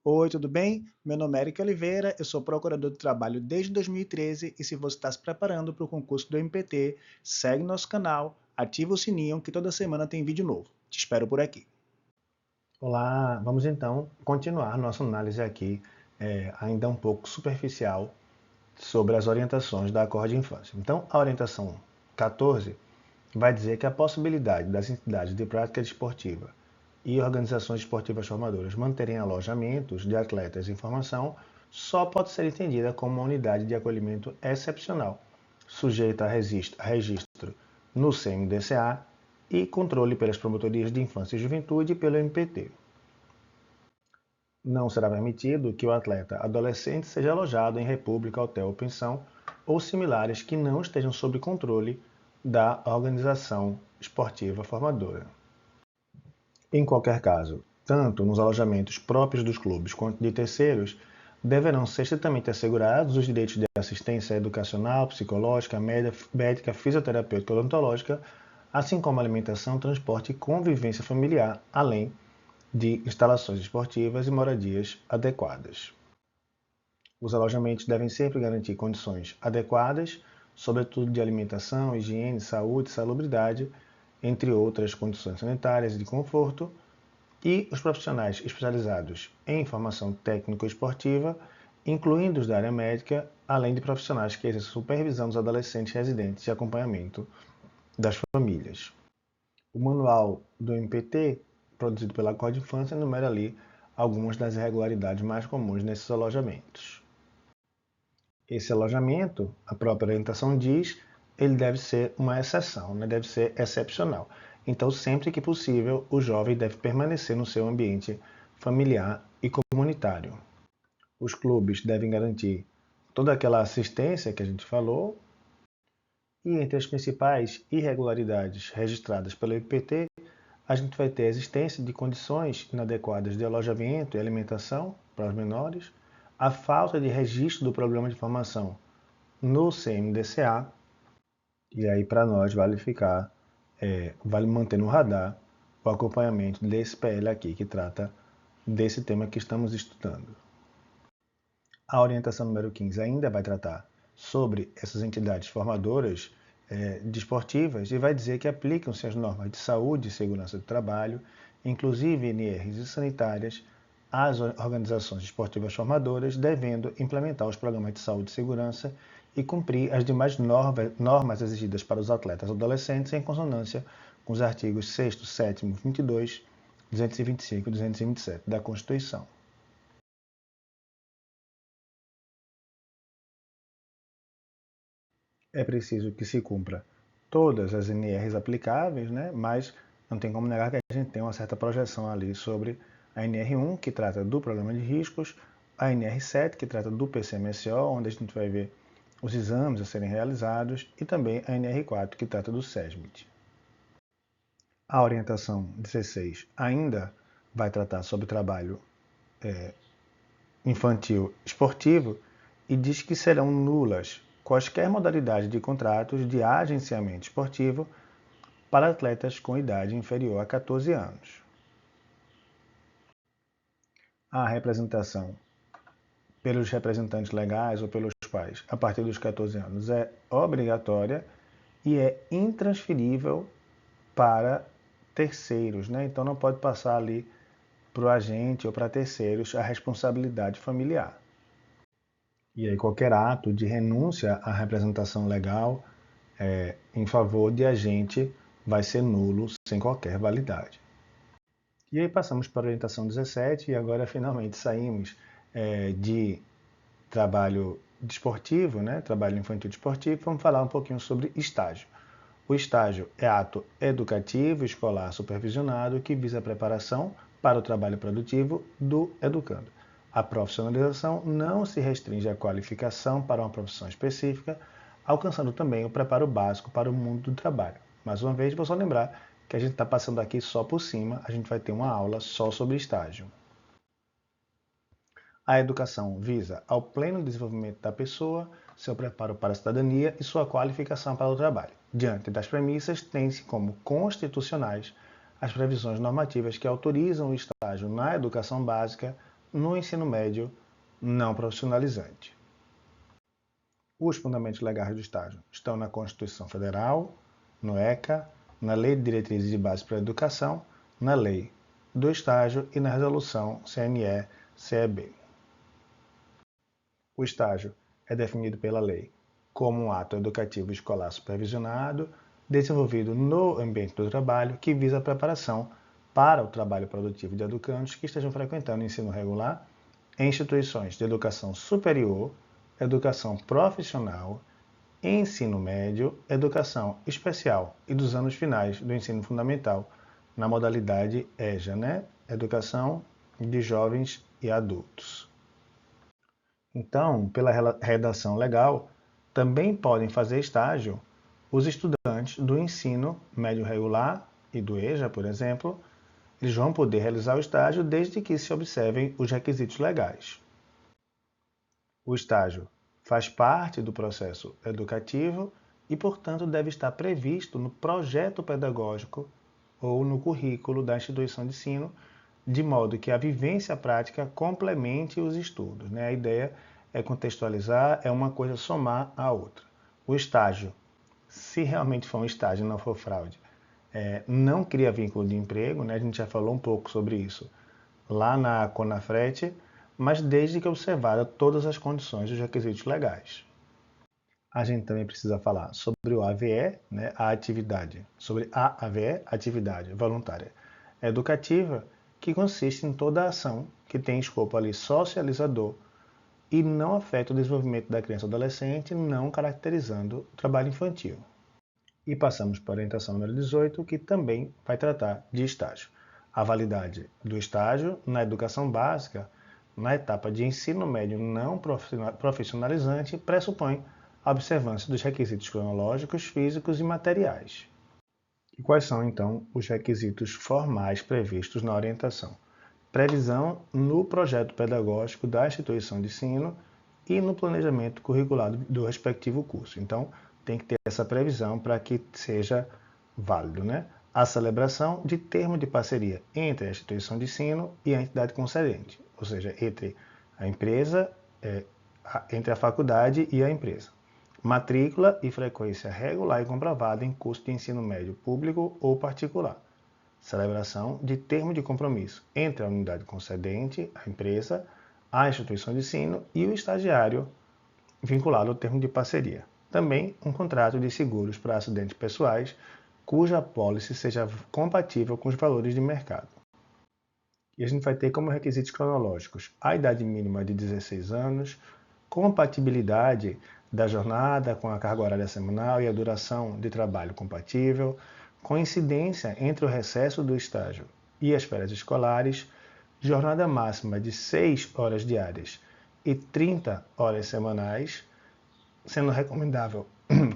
Oi, tudo bem? Meu nome é Eric Oliveira, eu sou procurador de trabalho desde 2013 e se você está se preparando para o concurso do MPT, segue nosso canal, ativa o sininho que toda semana tem vídeo novo. Te espero por aqui. Olá, vamos então continuar nossa análise aqui, ainda um pouco superficial, sobre as orientações da Acorde Infância. Então, a orientação 14 vai dizer que a possibilidade das entidades de prática desportiva e organizações esportivas formadoras manterem alojamentos de atletas em formação só pode ser entendida como uma unidade de acolhimento excepcional, sujeita a registro no CMDCA e controle pelas promotorias de infância e juventude e pelo MPT. Não será permitido que o atleta adolescente seja alojado em república, hotel ou pensão ou similares que não estejam sob controle da organização esportiva formadora. Em qualquer caso, tanto nos alojamentos próprios dos clubes quanto de terceiros, deverão ser estritamente assegurados os direitos de assistência educacional, psicológica, médica, fisioterapêutica e odontológica, assim como alimentação, transporte e convivência familiar, além de instalações esportivas e moradias adequadas. Os alojamentos devem sempre garantir condições adequadas, sobretudo de alimentação, higiene, saúde, salubridade, entre outras condições sanitárias e de conforto, e os profissionais especializados em formação técnico-esportiva, incluindo os da área médica, além de profissionais que exercem supervisão dos adolescentes residentes e acompanhamento das famílias. O manual do MPT, produzido pela Acorde Infância, enumera ali algumas das irregularidades mais comuns nesses alojamentos. Esse alojamento, a própria orientação diz, ele deve ser uma exceção, deve ser excepcional. Então, sempre que possível, o jovem deve permanecer no seu ambiente familiar e comunitário. Os clubes devem garantir toda aquela assistência que a gente falou, e entre as principais irregularidades registradas pelo IPT, a gente vai ter a existência de condições inadequadas de alojamento e alimentação para os menores, a falta de registro do programa de formação no CMDCA, e aí para nós vale manter no radar o acompanhamento desse PL aqui, que trata desse tema que estamos estudando. A orientação número 15 ainda vai tratar sobre essas entidades formadoras desportivas e vai dizer que aplicam-se as normas de saúde e segurança do trabalho, inclusive NRs e sanitárias, às organizações esportivas formadoras, devendo implementar os programas de saúde e segurança e cumprir as demais normas exigidas para os atletas adolescentes em consonância com os artigos 6º, 7º, 22, 225 e 227 da Constituição. É preciso que se cumpra todas as NRs aplicáveis, mas não tem como negar que a gente tem uma certa projeção ali sobre a NR1, que trata do programa de riscos, a NR7, que trata do PCMSO, onde a gente vai ver os exames a serem realizados, e também a NR4, que trata do SESMIT. A orientação 16 ainda vai tratar sobre trabalho infantil esportivo e diz que serão nulas quaisquer modalidades de contratos de agenciamento esportivo para atletas com idade inferior a 14 anos. A representação pelos representantes legais ou pelos pais a partir dos 14 anos é obrigatória e é intransferível para terceiros, Então não pode passar ali para o agente ou para terceiros a responsabilidade familiar. E aí qualquer ato de renúncia à representação legal em favor de agente vai ser nulo sem qualquer validade. E aí passamos para a orientação 17 e agora finalmente saímos de trabalho desportivo, trabalho infantil desportivo, vamos falar um pouquinho sobre estágio. O estágio é ato educativo escolar supervisionado que visa a preparação para o trabalho produtivo do educando. A profissionalização não se restringe à qualificação para uma profissão específica, alcançando também o preparo básico para o mundo do trabalho. Mais uma vez, vou só lembrar que a gente está passando aqui só por cima, a gente vai ter uma aula só sobre estágio. A educação visa ao pleno desenvolvimento da pessoa, seu preparo para a cidadania e sua qualificação para o trabalho. Diante das premissas, tem-se como constitucionais as previsões normativas que autorizam o estágio na educação básica, no ensino médio não profissionalizante. Os fundamentos legais do estágio estão na Constituição Federal, no ECA, na Lei de Diretrizes e Bases para a Educação, na Lei do Estágio e na Resolução CNE-CEB. O estágio é definido pela lei como um ato educativo escolar supervisionado, desenvolvido no ambiente do trabalho, que visa a preparação para o trabalho produtivo de educandos que estejam frequentando ensino regular em instituições de educação superior, educação profissional, ensino médio, educação especial e dos anos finais do ensino fundamental, na modalidade EJA, Educação de Jovens e Adultos. Então, pela redação legal, também podem fazer estágio os estudantes do ensino médio regular e do EJA, por exemplo. Eles vão poder realizar o estágio desde que se observem os requisitos legais. O estágio faz parte do processo educativo e, portanto, deve estar previsto no projeto pedagógico ou no currículo da instituição de ensino, de modo que a vivência prática complemente os estudos. A ideia é contextualizar, é uma coisa somar a outra. O estágio, se realmente for um estágio e não for fraude, não cria vínculo de emprego, a gente já falou um pouco sobre isso lá na CONAFRET, mas desde que observada todas as condições e os requisitos legais. A gente também precisa falar sobre o AVE, a atividade, sobre a AVE, atividade voluntária educativa, que consiste em toda a ação que tem escopo ali socializador e não afeta o desenvolvimento da criança ou adolescente, não caracterizando o trabalho infantil. E passamos para a orientação número 18, que também vai tratar de estágio. A validade do estágio na educação básica, na etapa de ensino médio não profissionalizante, pressupõe a observância dos requisitos cronológicos, físicos e materiais. E quais são, então, os requisitos formais previstos na orientação? Previsão no projeto pedagógico da instituição de ensino e no planejamento curricular do respectivo curso. Então, tem que ter essa previsão para que seja válido. A celebração de termo de parceria entre a instituição de ensino e a entidade concedente, ou seja, entre a empresa, entre a faculdade e a empresa. Matrícula e frequência regular e comprovada em curso de ensino médio público ou particular. Celebração de termo de compromisso entre a unidade concedente, a empresa, a instituição de ensino e o estagiário vinculado ao termo de parceria. Também um contrato de seguros para acidentes pessoais, cuja apólice seja compatível com os valores de mercado. E a gente vai ter como requisitos cronológicos a idade mínima de 16 anos, compatibilidade da jornada com a carga horária semanal e a duração de trabalho compatível, coincidência entre o recesso do estágio e as férias escolares, jornada máxima de 6 horas diárias e 30 horas semanais, sendo recomendável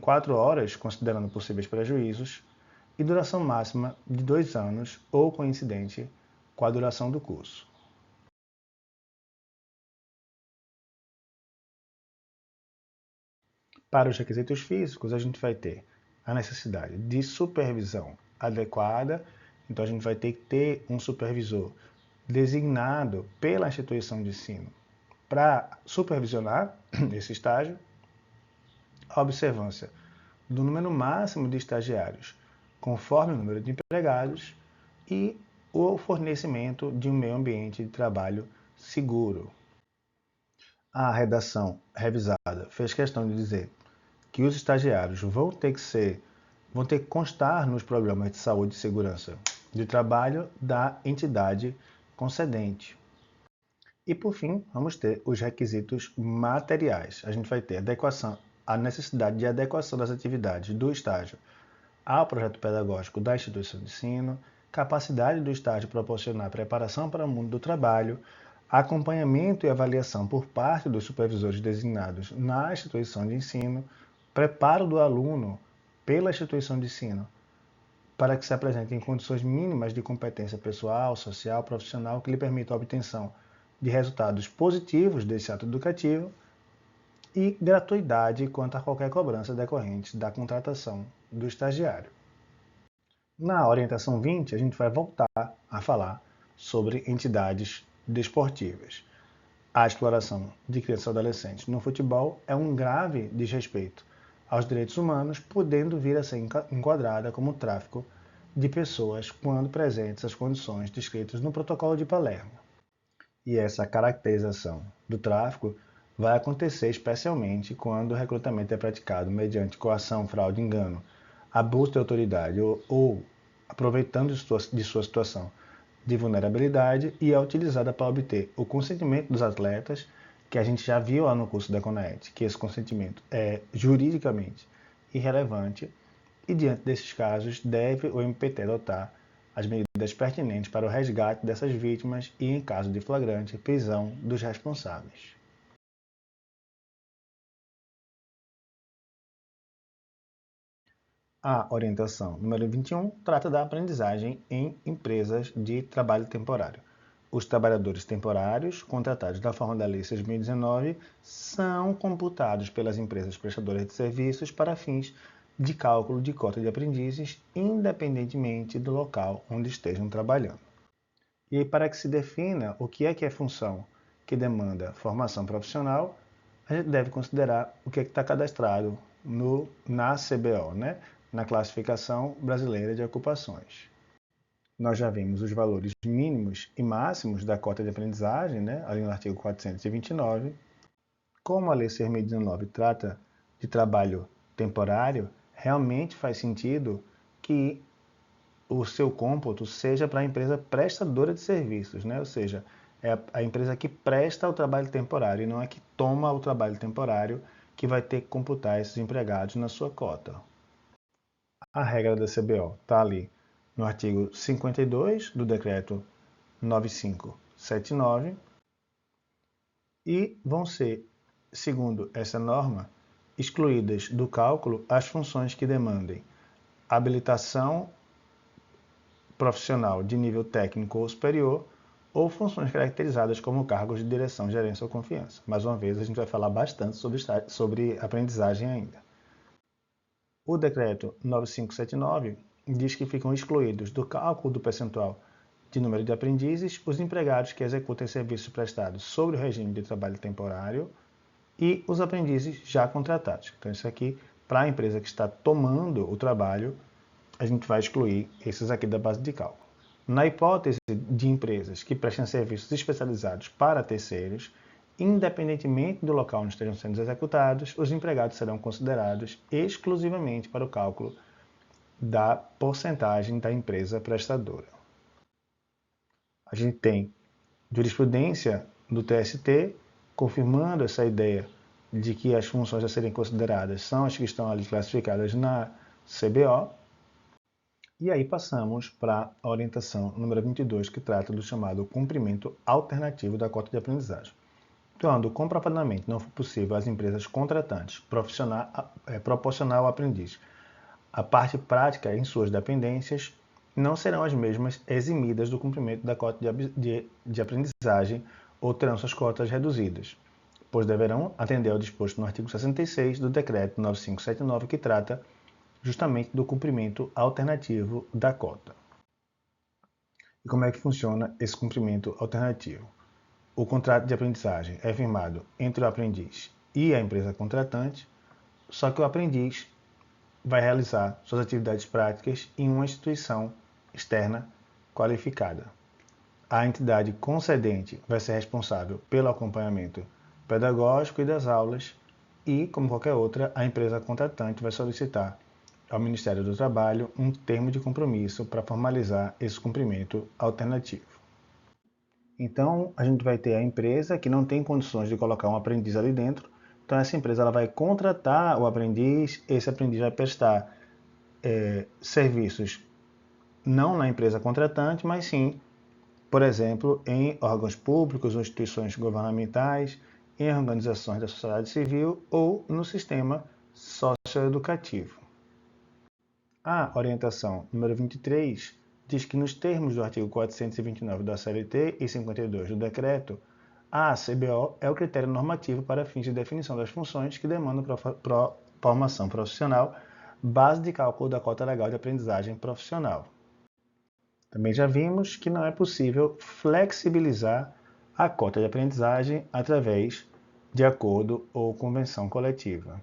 4 horas, considerando possíveis prejuízos, e duração máxima de 2 anos ou coincidente com a duração do curso. Para os requisitos físicos, a gente vai ter a necessidade de supervisão adequada, então a gente vai ter que ter um supervisor designado pela instituição de ensino para supervisionar esse estágio, a observância do número máximo de estagiários conforme o número de empregados e o fornecimento de um meio ambiente de trabalho seguro. A redação revisada fez questão de dizer que os estagiários vão ter que constar nos programas de saúde e segurança de trabalho da entidade concedente. E por fim, vamos ter os requisitos materiais. A gente vai ter a necessidade de adequação das atividades do estágio ao projeto pedagógico da instituição de ensino, capacidade do estágio proporcionar preparação para o mundo do trabalho, acompanhamento e avaliação por parte dos supervisores designados na instituição de ensino, preparo do aluno pela instituição de ensino para que se apresente em condições mínimas de competência pessoal, social, profissional que lhe permitam a obtenção de resultados positivos desse ato educativo e gratuidade quanto a qualquer cobrança decorrente da contratação do estagiário. Na orientação 20, a gente vai voltar a falar sobre entidades desportivas. A exploração de crianças e adolescentes no futebol é um grave desrespeito aos direitos humanos, podendo vir a ser enquadrada como tráfico de pessoas quando presentes as condições descritas no Protocolo de Palermo. E essa caracterização do tráfico vai acontecer especialmente quando o recrutamento é praticado mediante coação, fraude, engano, abuso de autoridade ou aproveitando de sua situação de vulnerabilidade e é utilizada para obter o consentimento dos atletas, que a gente já viu lá no curso da CONAET, que esse consentimento é juridicamente irrelevante e diante desses casos deve o MPT adotar as medidas pertinentes para o resgate dessas vítimas e, em caso de flagrante, prisão dos responsáveis. A orientação número 21 trata da aprendizagem em empresas de trabalho temporário. Os trabalhadores temporários, contratados da forma da Lei 6.019, são computados pelas empresas prestadoras de serviços para fins de cálculo de cota de aprendizes, independentemente do local onde estejam trabalhando. E para que se defina o que é função que demanda formação profissional, a gente deve considerar o que está cadastrado na CBO, né? Na Classificação Brasileira de Ocupações. Nós já vimos os valores mínimos e máximos da cota de aprendizagem, né? Ali no artigo 429. Como a Lei 6.019 trata de trabalho temporário, realmente faz sentido que o seu cômputo seja para a empresa prestadora de serviços, né? Ou seja, é a empresa que presta o trabalho temporário e não é que toma o trabalho temporário que vai ter que computar esses empregados na sua cota. A regra da CBO está ali no artigo 52 do Decreto 9579 e vão ser, segundo essa norma, excluídas do cálculo as funções que demandem habilitação profissional de nível técnico ou superior ou funções caracterizadas como cargos de direção, gerência ou confiança. Mais uma vez, a gente vai falar bastante sobre aprendizagem ainda. O decreto 9579 diz que ficam excluídos do cálculo do percentual de número de aprendizes os empregados que executem serviços prestados sobre o regime de trabalho temporário e os aprendizes já contratados. Então, isso aqui, para a empresa que está tomando o trabalho, a gente vai excluir esses aqui da base de cálculo. Na hipótese de empresas que prestem serviços especializados para terceiros, independentemente do local onde estejam sendo executados, os empregados serão considerados exclusivamente para o cálculo da porcentagem da empresa prestadora. A gente tem jurisprudência do TST confirmando essa ideia de que as funções a serem consideradas são as que estão ali classificadas na CBO. E aí passamos para a orientação número 22, que trata do chamado cumprimento alternativo da cota de aprendizagem. Quando comprovadamente não for possível às empresas contratantes proporcionar ao aprendiz a parte prática em suas dependências, não serão as mesmas eximidas do cumprimento da cota de aprendizagem ou terão suas cotas reduzidas, pois deverão atender ao disposto no artigo 66 do Decreto 9579, que trata justamente do cumprimento alternativo da cota. E como é que funciona esse cumprimento alternativo? O contrato de aprendizagem é firmado entre o aprendiz e a empresa contratante, só que o aprendiz vai realizar suas atividades práticas em uma instituição externa qualificada. A entidade concedente vai ser responsável pelo acompanhamento pedagógico e das aulas e, como qualquer outra, a empresa contratante vai solicitar ao Ministério do Trabalho um termo de compromisso para formalizar esse cumprimento alternativo. Então, a gente vai ter a empresa que não tem condições de colocar um aprendiz ali dentro. Então, essa empresa ela vai contratar o aprendiz, esse aprendiz vai prestar serviços não na empresa contratante, mas sim, por exemplo, em órgãos públicos ou instituições governamentais, em organizações da sociedade civil ou no sistema socioeducativo. A orientação número 23 diz que nos termos do artigo 429 da CLT e 52 do Decreto, a CBO é o critério normativo para fins de definição das funções que demandam formação profissional, base de cálculo da cota legal de aprendizagem profissional. Também já vimos que não é possível flexibilizar a cota de aprendizagem através de acordo ou convenção coletiva.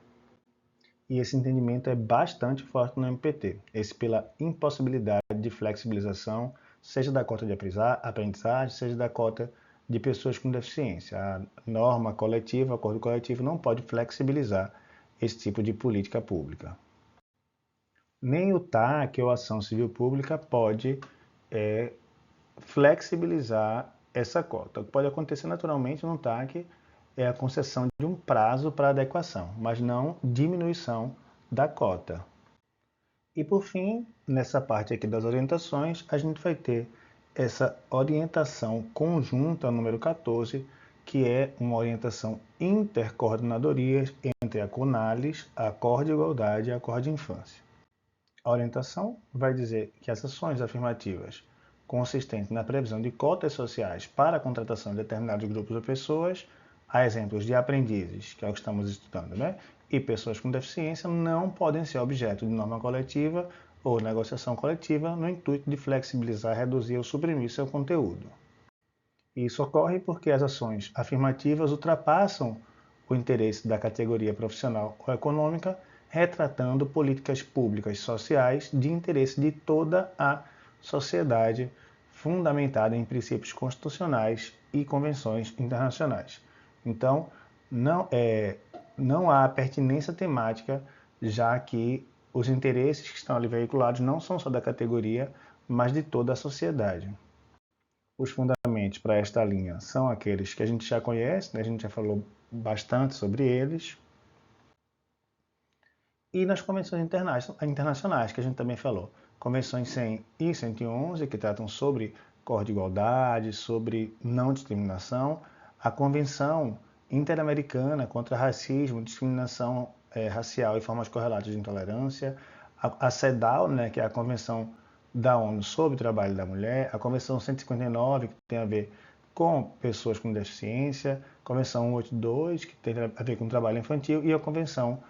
E esse entendimento é bastante forte no MPT, esse pela impossibilidade de flexibilização, seja da cota de aprendizagem, seja da cota de pessoas com deficiência. A norma coletiva, o acordo coletivo não pode flexibilizar esse tipo de política pública. Nem o TAC ou ação civil pública pode flexibilizar essa cota. O que pode acontecer naturalmente no TAC é a concessão de um prazo para adequação, mas não diminuição da cota. E por fim, nessa parte aqui das orientações, a gente vai ter essa orientação conjunta número 14, que é uma orientação intercoordenadoria entre a CONALES, a Cor de Igualdade e a Cor de Infância. A orientação vai dizer que as ações afirmativas consistentes na previsão de cotas sociais para a contratação de determinados grupos de pessoas, a exemplos de aprendizes, que é o que estamos estudando, né? E pessoas com deficiência, não podem ser objeto de norma coletiva ou negociação coletiva no intuito de flexibilizar, reduzir ou suprimir seu conteúdo. Isso ocorre porque as ações afirmativas ultrapassam o interesse da categoria profissional ou econômica, retratando políticas públicas sociais de interesse de toda a sociedade, fundamentada em princípios constitucionais e convenções internacionais. Então, não há pertinência temática, já que os interesses que estão ali veiculados não são só da categoria, mas de toda a sociedade. Os fundamentos para esta linha são aqueles que a gente já conhece, né? A gente já falou bastante sobre eles. E nas convenções internacionais, que a gente também falou, convenções 100 e 111, que tratam sobre cor de igualdade, sobre não discriminação, a Convenção Interamericana contra Racismo, Discriminação Racial e Formas Correlatas de Intolerância, a CEDAW, né, que é a Convenção da ONU sobre o Trabalho da Mulher, a Convenção 159, que tem a ver com pessoas com deficiência, a Convenção 182, que tem a ver com o trabalho infantil, e a Convenção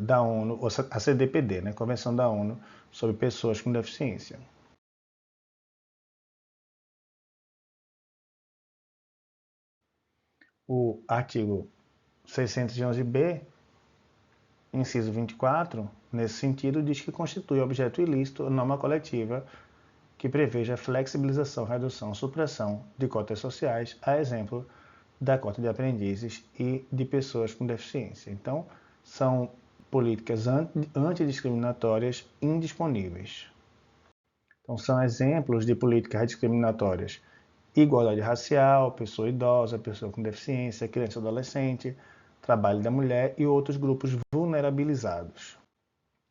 da ONU, a CDPD, né, Convenção da ONU sobre pessoas com deficiência. O artigo 611b, inciso 24, nesse sentido, diz que constitui objeto ilícito norma coletiva que preveja flexibilização, redução, supressão de cotas sociais, a exemplo da cota de aprendizes e de pessoas com deficiência. Então, são políticas antidiscriminatórias indisponíveis. Então, são exemplos de políticas discriminatórias: igualdade racial, pessoa idosa, pessoa com deficiência, criança e adolescente, trabalho da mulher e outros grupos vulnerabilizados.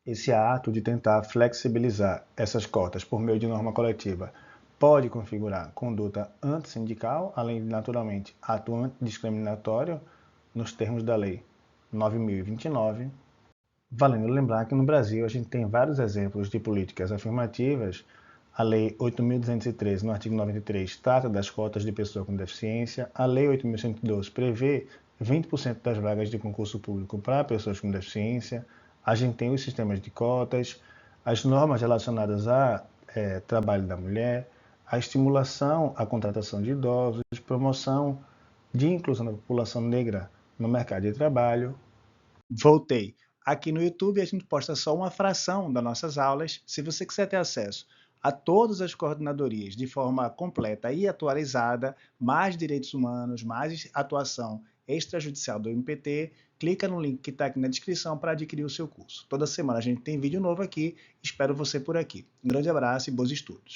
Esse ato de tentar flexibilizar essas cotas por meio de norma coletiva pode configurar conduta antissindical, além de, naturalmente, ato antidiscriminatório, nos termos da Lei 9.029. Valendo lembrar que no Brasil a gente tem vários exemplos de políticas afirmativas. A Lei 8.213, no artigo 93, trata das cotas de pessoa com deficiência. A Lei 8.112 prevê 20% das vagas de concurso público para pessoas com deficiência. A gente tem os sistemas de cotas, as normas relacionadas a trabalho da mulher, a estimulação à contratação de idosos, promoção de inclusão da população negra no mercado de trabalho. Voltei. Aqui no YouTube a gente posta só uma fração das nossas aulas. Se você quiser ter acesso a todas as coordenadorias de forma completa e atualizada, mais direitos humanos, mais atuação extrajudicial do MPT, clica no link que está aqui na descrição para adquirir o seu curso. Toda semana a gente tem vídeo novo aqui, espero você por aqui. Um grande abraço e bons estudos.